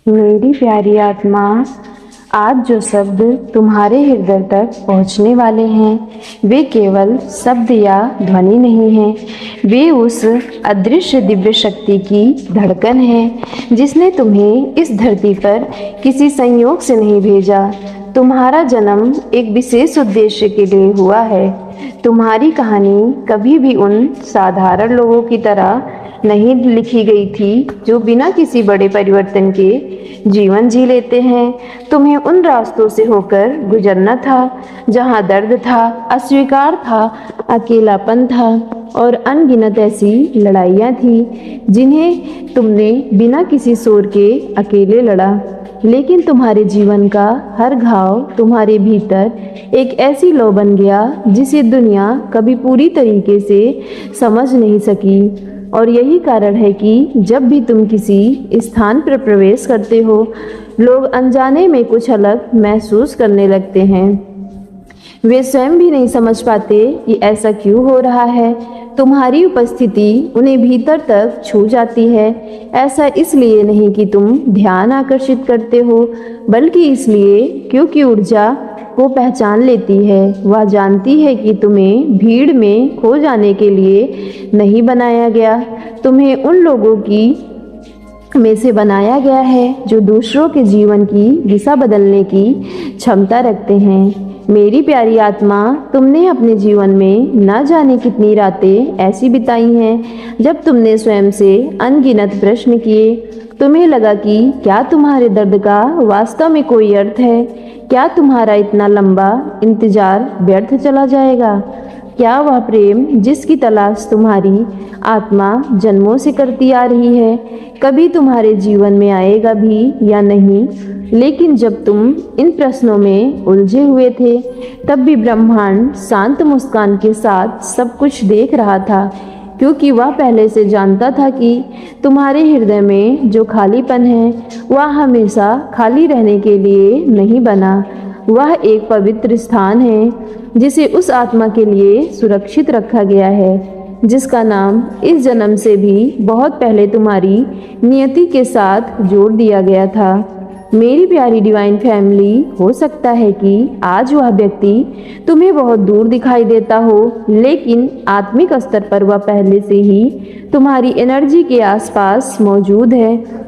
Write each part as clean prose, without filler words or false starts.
मेरी प्यारी आत्मा, आज जो शब्द तुम्हारे हृदय तक पहुंचने वाले हैं वे केवल शब्द या ध्वनि नहीं हैं। वे उस अदृश्य दिव्य शक्ति की धड़कन है जिसने तुम्हें इस धरती पर किसी संयोग से नहीं भेजा। तुम्हारा जन्म एक विशेष उद्देश्य के लिए हुआ है। तुम्हारी कहानी कभी भी उन साधारण लोगों की तरह नहीं लिखी गई थी जो बिना किसी बड़े परिवर्तन के जीवन जी लेते हैं। तुम्हें उन रास्तों से होकर गुजरना था जहां दर्द था, अस्वीकार था, अकेलापन था और अनगिनत ऐसी लड़ाइयाँ थी जिन्हें तुमने बिना किसी शोर के अकेले लड़ा। लेकिन तुम्हारे जीवन का हर घाव तुम्हारे भीतर एक ऐसी लौ बन गया जिसे दुनिया कभी पूरी तरीके से समझ नहीं सकी। और यही कारण है कि जब भी तुम किसी स्थान पर प्रवेश करते हो, लोग अनजाने में कुछ अलग महसूस करने लगते हैं। वे स्वयं भी नहीं समझ पाते कि ऐसा क्यों हो रहा है। तुम्हारी उपस्थिति उन्हें भीतर तक छू जाती है। ऐसा इसलिए नहीं कि तुम ध्यान आकर्षित करते हो, बल्कि इसलिए क्योंकि ऊर्जा को पहचान लेती है। वह जानती है कि तुम्हें भीड़ में खो जाने के लिए नहीं बनाया गया। तुम्हें उन लोगों की में से बनाया गया है जो दूसरों के जीवन की दिशा बदलने की क्षमता रखते हैं। मेरी प्यारी आत्मा, तुमने अपने जीवन में न जाने कितनी रातें ऐसी बिताई हैं जब तुमने स्वयं से अनगिनत प्रश्न किए। तुम्हें लगा कि क्या तुम्हारे दर्द का वास्तव में कोई अर्थ है? क्या तुम्हारा इतना लंबा इंतजार व्यर्थ चला जाएगा? क्या वह प्रेम जिसकी तलाश तुम्हारी आत्मा जन्मों से करती आ रही है कभी तुम्हारे जीवन में आएगा भी या नहीं? लेकिन जब तुम इन प्रश्नों में उलझे हुए थे, तब भी ब्रह्मांड शांत मुस्कान के साथ सब कुछ देख रहा था, क्योंकि वह पहले से जानता था कि तुम्हारे हृदय में जो खालीपन है वह हमेशा खाली रहने के लिए नहीं बना। वह एक पवित्र स्थान है जिसे उस आत्मा के लिए सुरक्षित रखा गया है जिसका नाम इस जन्म से भी बहुत पहले तुम्हारी नियति के साथ जोड़ दिया गया था। मेरी प्यारी डिवाइन फैमिली, हो सकता है कि आज वह व्यक्ति तुम्हें बहुत दूर दिखाई देता हो, लेकिन आत्मिक स्तर पर वह पहले से ही तुम्हारी एनर्जी के आसपास मौजूद है।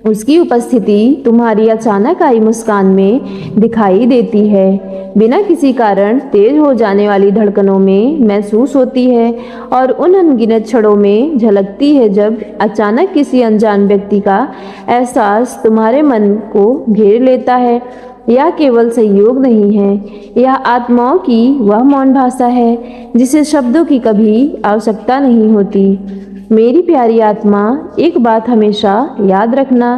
उसकी उपस्थिति तुम्हारी अचानक आई मुस्कान में दिखाई देती है, बिना किसी कारण तेज हो जाने वाली धड़कनों में महसूस होती है और उन अनगिनत क्षणों में झलकती है जब अचानक किसी अनजान व्यक्ति का एहसास तुम्हारे मन को घेर लेता है। यह केवल संयोग नहीं है, यह आत्माओं की वह मौन भाषा है जिसे शब्दों की कभी आवश्यकता नहीं होती। मेरी प्यारी आत्मा, एक बात हमेशा याद रखना,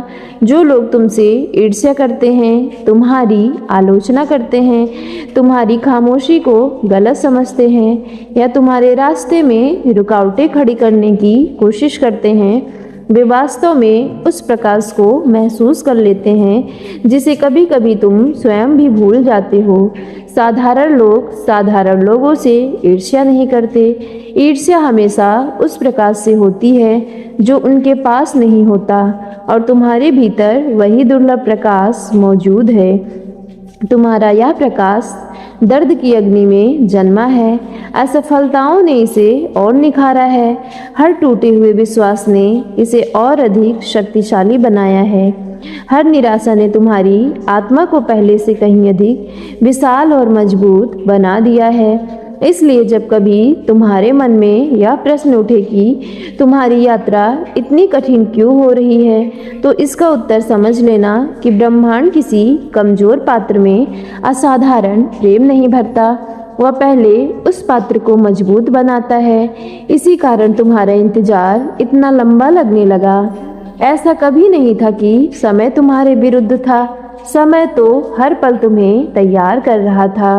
जो लोग तुमसे ईर्ष्या करते हैं, तुम्हारी आलोचना करते हैं, तुम्हारी खामोशी को गलत समझते हैं या तुम्हारे रास्ते में रुकावटें खड़ी करने की कोशिश करते हैं, वे वास्तव में उस प्रकाश को महसूस कर लेते हैं जिसे कभी कभी तुम स्वयं भी भूल जाते हो। साधारण लोग साधारण लोगों से ईर्ष्या नहीं करते। ईर्ष्या हमेशा उस प्रकाश से होती है जो उनके पास नहीं होता, और तुम्हारे भीतर वही दुर्लभ प्रकाश मौजूद है। तुम्हारा यह प्रकाश दर्द की अग्नि में जन्मा है। असफलताओं ने इसे और निखारा है। हर टूटे हुए विश्वास ने इसे और अधिक शक्तिशाली बनाया है। हर निराशा ने तुम्हारी आत्मा को पहले से कहीं अधिक विशाल और मजबूत बना दिया है। इसलिए जब कभी तुम्हारे मन में यह प्रश्न उठे कि तुम्हारी यात्रा इतनी कठिन क्यों हो रही है, तो इसका उत्तर समझ लेना कि ब्रह्मांड किसी कमजोर पात्र में असाधारण प्रेम नहीं भरता, वह पहले उस पात्र को मजबूत बनाता है। इसी कारण तुम्हारा इंतजार इतना लंबा लगने लगा। ऐसा कभी नहीं था कि समय तुम्हारे विरुद्ध था, समय तो हर पल तुम्हें तैयार कर रहा था।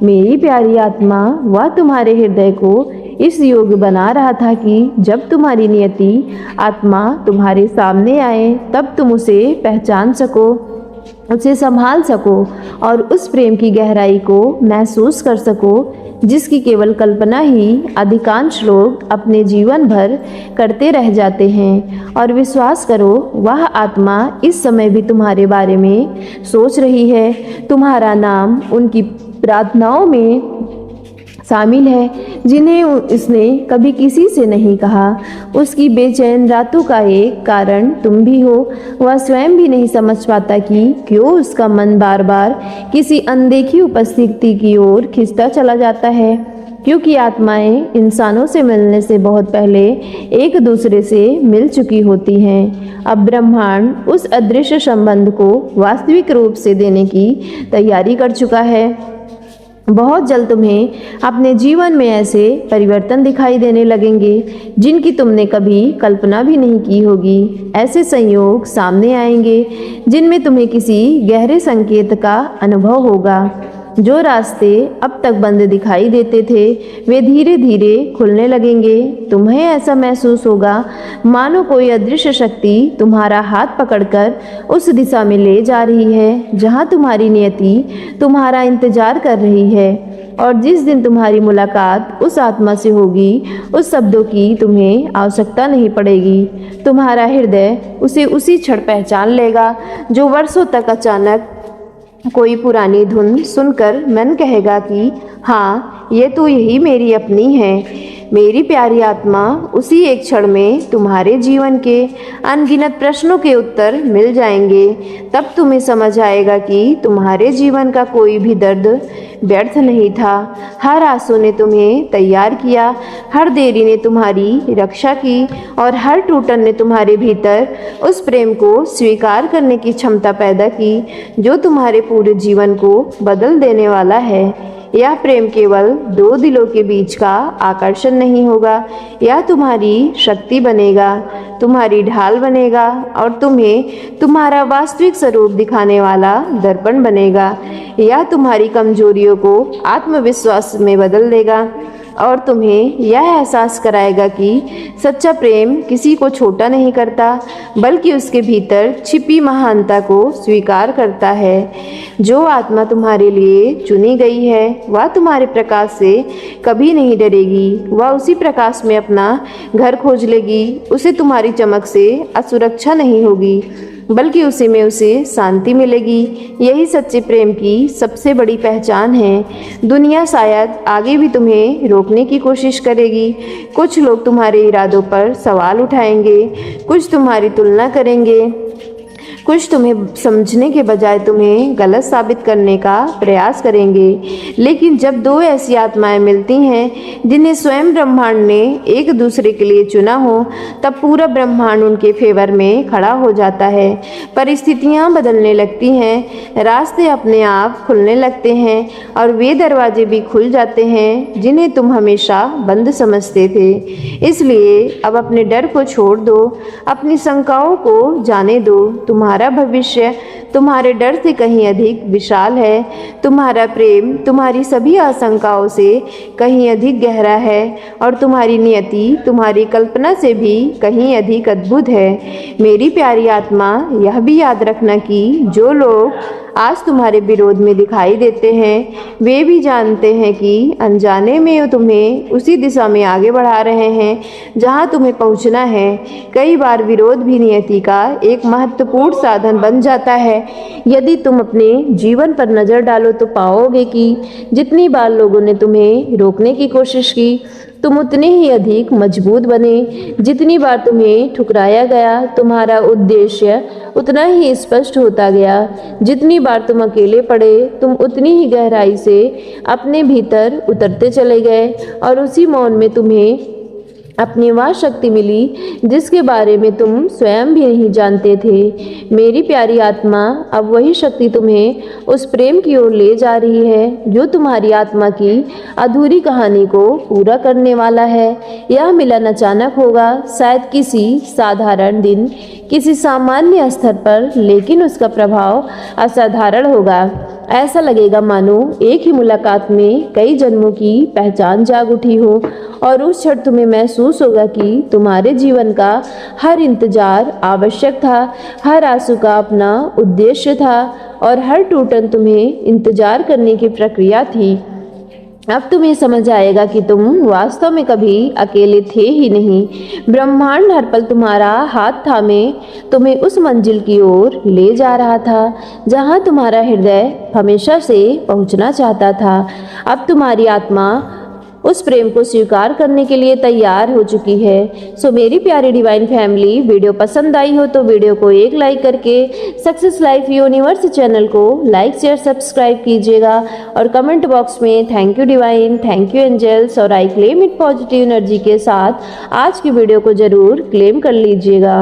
मेरी प्यारी आत्मा, वह तुम्हारे हृदय को इस योग्य बना रहा था कि जब तुम्हारी नियति आत्मा तुम्हारे सामने आए तब तुम उसे पहचान सको, उसे संभाल सको और उस प्रेम की गहराई को महसूस कर सको जिसकी केवल कल्पना ही अधिकांश लोग अपने जीवन भर करते रह जाते हैं। और विश्वास करो, वह आत्मा इस समय भी तुम्हारे बारे में सोच रही है। तुम्हारा नाम उनकी प्रार्थनाओं में शामिल है जिन्हें उसने कभी किसी से नहीं कहा। उसकी बेचैन रातों का एक कारण तुम भी हो। वह स्वयं भी नहीं समझ पाता कि क्यों उसका मन बार बार किसी अनदेखी उपस्थिति की ओर खिंचता चला जाता है, क्योंकि आत्माएं इंसानों से मिलने से बहुत पहले एक दूसरे से मिल चुकी होती हैं। अब ब्रह्मांड उस अदृश्य संबंध को वास्तविक रूप से देने की तैयारी कर चुका है। बहुत जल्द तुम्हें अपने जीवन में ऐसे परिवर्तन दिखाई देने लगेंगे जिनकी तुमने कभी कल्पना भी नहीं की होगी। ऐसे संयोग सामने आएंगे जिनमें तुम्हें किसी गहरे संकेत का अनुभव होगा। जो रास्ते अब तक बंद दिखाई देते थे वे धीरे धीरे खुलने लगेंगे। तुम्हें ऐसा महसूस होगा मानो कोई अदृश्य शक्ति तुम्हारा हाथ पकड़कर उस दिशा में ले जा रही है जहां तुम्हारी नियति तुम्हारा इंतजार कर रही है। और जिस दिन तुम्हारी मुलाकात उस आत्मा से होगी, उस शब्दों की तुम्हें आवश्यकता नहीं पड़ेगी। तुम्हारा हृदय उसे उसी क्षण पहचान लेगा जो वर्षों तक अचानक कोई पुरानी धुन सुनकर मन कहेगा कि हाँ, ये तो यही मेरी अपनी है। मेरी प्यारी आत्मा, उसी एक क्षण में तुम्हारे जीवन के अनगिनत प्रश्नों के उत्तर मिल जाएंगे। तब तुम्हें समझ आएगा कि तुम्हारे जीवन का कोई भी दर्द व्यर्थ नहीं था। हर आंसू ने तुम्हें तैयार किया, हर देरी ने तुम्हारी रक्षा की और हर टूटन ने तुम्हारे भीतर उस प्रेम को स्वीकार करने की क्षमता पैदा की जो तुम्हारे पूरे जीवन को बदल देने वाला है। यह प्रेम केवल दो दिलों के बीच का आकर्षण नहीं होगा, यह तुम्हारी शक्ति बनेगा, तुम्हारी ढाल बनेगा और तुम्हें तुम्हारा वास्तविक स्वरूप दिखाने वाला दर्पण बनेगा। यह तुम्हारी कमजोरियों को आत्मविश्वास में बदल देगा और तुम्हें यह एहसास कराएगा कि सच्चा प्रेम किसी को छोटा नहीं करता, बल्कि उसके भीतर छिपी महानता को स्वीकार करता है। जो आत्मा तुम्हारे लिए चुनी गई है वह तुम्हारे प्रकाश से कभी नहीं डरेगी। वह उसी प्रकाश में अपना घर खोज लेगी। उसे तुम्हारी चमक से असुरक्षा नहीं होगी, बल्कि उसे शांति मिलेगी। यही सच्चे प्रेम की सबसे बड़ी पहचान है। दुनिया शायद आगे भी तुम्हें रोकने की कोशिश करेगी। कुछ लोग तुम्हारे इरादों पर सवाल उठाएंगे, कुछ तुम्हारी तुलना करेंगे, कुछ तुम्हें समझने के बजाय तुम्हें गलत साबित करने का प्रयास करेंगे। लेकिन जब दो ऐसी आत्माएं मिलती हैं जिन्हें स्वयं ब्रह्मांड ने एक दूसरे के लिए चुना हो, तब पूरा ब्रह्मांड उनके फेवर में खड़ा हो जाता है। परिस्थितियां बदलने लगती हैं, रास्ते अपने आप खुलने लगते हैं और वे दरवाजे भी खुल जाते हैं जिन्हें तुम हमेशा बंद समझते थे। इसलिए अब अपने डर को छोड़ दो, अपनी शंकाओं को जाने दो। तुम्हारा भविष्य तुम्हारे डर से कहीं अधिक विशाल है। तुम्हारा प्रेम तुम्हारी सभी आशंकाओं से कहीं अधिक गहरा है और तुम्हारी नियति तुम्हारी कल्पना से भी कहीं अधिक अद्भुत है। मेरी प्यारी आत्मा, यह भी याद रखना कि जो लोग आज तुम्हारे विरोध में दिखाई देते हैं वे भी जानते हैं कि अनजाने में तुम्हें उसी दिशा में आगे बढ़ा रहे हैं जहां तुम्हें पहुंचना है। कई बार विरोध भी नियति का एक महत्वपूर्ण साधन बन जाता है। यदि तुम अपने जीवन पर नज़र डालो तो पाओगे कि जितनी बार लोगों ने तुम्हें रोकने की कोशिश की, तुम उतने ही अधिक मजबूत बने। जितनी बार तुम्हें ठुकराया गया, तुम्हारा उद्देश्य उतना ही स्पष्ट होता गया। जितनी बार तुम अकेले पड़े, तुम उतनी ही गहराई से अपने भीतर उतरते चले गए और उसी मौन में तुम्हें अपनी वह शक्ति मिली जिसके बारे में तुम स्वयं भी नहीं जानते थे। मेरी प्यारी आत्मा, अब वही शक्ति तुम्हें उस प्रेम की ओर ले जा रही है जो तुम्हारी आत्मा की अधूरी कहानी को पूरा करने वाला है। यह मिलन अचानक होगा, शायद किसी साधारण दिन, किसी सामान्य स्तर पर, लेकिन उसका प्रभाव असाधारण होगा। ऐसा लगेगा मानो एक ही मुलाकात में कई जन्मों की पहचान जाग उठी हो और उस क्षण तुम्हें महसूस होगा कि तुम्हारे जीवन का हर इंतजार आवश्यक था, हर आंसू का अपना उद्देश्य था और हर टूटन तुम्हें इंतजार करने की प्रक्रिया थी। अब तुम्हें समझ आएगा कि तुम वास्तव में कभी अकेले थे ही नहीं। ब्रह्मांड हर पल तुम्हारा हाथ थामे तुम्हें उस मंजिल की ओर ले जा रहा था जहां तुम्हारा हृदय हमेशा से पहुंचना चाहता था। अब तुम्हारी आत्मा उस प्रेम को स्वीकार करने के लिए तैयार हो चुकी है। सो मेरी प्यारी डिवाइन फैमिली, वीडियो पसंद आई हो तो वीडियो को एक लाइक करके सक्सेस लाइफ यूनिवर्स चैनल को लाइक शेयर सब्सक्राइब कीजिएगा और कमेंट बॉक्स में thank you divine, thank you angels और I claim it positive energy के साथ आज की वीडियो को जरूर क्लेम कर लीजिएगा।